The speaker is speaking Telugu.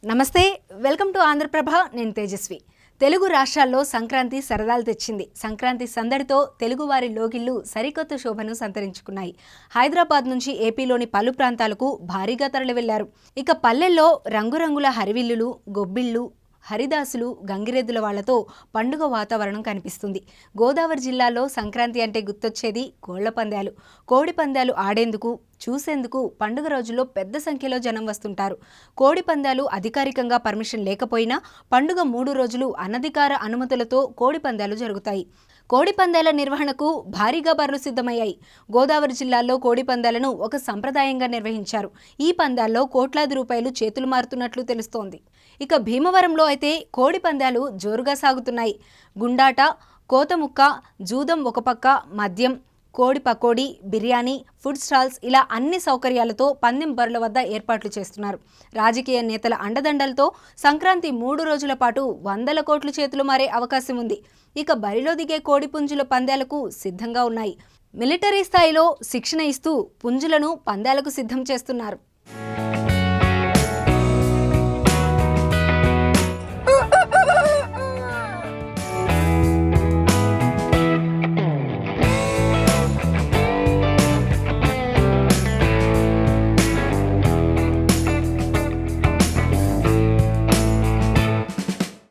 నమస్తే, వెల్కమ్ టు ఆంధ్రప్రభ. నేను తేజస్వి. తెలుగు రాష్ట్రాల్లో సంక్రాంతి సరదాలు తెచ్చింది. సంక్రాంతి సందడితో తెలుగువారి లోగిళ్లు సరికొత్త శోభను సంతరించుకున్నాయి. హైదరాబాద్ నుంచి ఏపీలోని పలు ప్రాంతాలకు భారీగా తరలి వెళ్లారు. ఇక పల్లెల్లో రంగురంగుల హరివిల్లులు, గొబ్బిళ్లు, హరిదాసులు, గంగిరెద్దుల వాళ్లతో పండుగ వాతావరణం కనిపిస్తుంది. గోదావరి జిల్లాలో సంక్రాంతి అంటే గుర్తొచ్చేది కోళ్ల పందాలు. కోడి పందాలు ఆడేందుకు, చూసేందుకు పండుగ రోజుల్లో పెద్ద సంఖ్యలో జనం వస్తుంటారు. కోడి పందాలు అధికారికంగా పర్మిషన్ లేకపోయినా పండుగ 3 రోజులు అనధికార అనుమతులతో కోడి పందాలు జరుగుతాయి. కోడి పందాల నిర్వహణకు భారీగా బర్లు సిద్ధమయ్యాయి. గోదావరి జిల్లాలో కోడి పందాలను ఒక సంప్రదాయంగా నిర్వహించారు. ఈ పందాల్లో కోట్లాది రూపాయలు చేతులు మారుతున్నట్లు తెలుస్తోంది. ఇక భీమవరంలో అయితే కోడి పందాలు జోరుగా సాగుతున్నాయి. గుండాట, కోతముక్క, జూదం ఒక పక్క, మద్యం, కోడి పకోడీ, బిర్యానీ, ఫుడ్ స్టాల్స్ ఇలా అన్ని సౌకర్యాలతో పందెం బరుల వద్ద ఏర్పాట్లు చేస్తున్నారు. రాజకీయ నేతల అండదండలతో సంక్రాంతి 3 రోజుల పాటు 100 కోట్లు చేతులు మారే అవకాశం ఉంది. ఇక బరిలో దిగే కోడి పుంజుల పందాలకు సిద్ధంగా ఉన్నాయి. మిలిటరీ స్థాయిలో శిక్షణ ఇస్తూ పుంజులను పందాలకు సిద్ధం చేస్తున్నారు.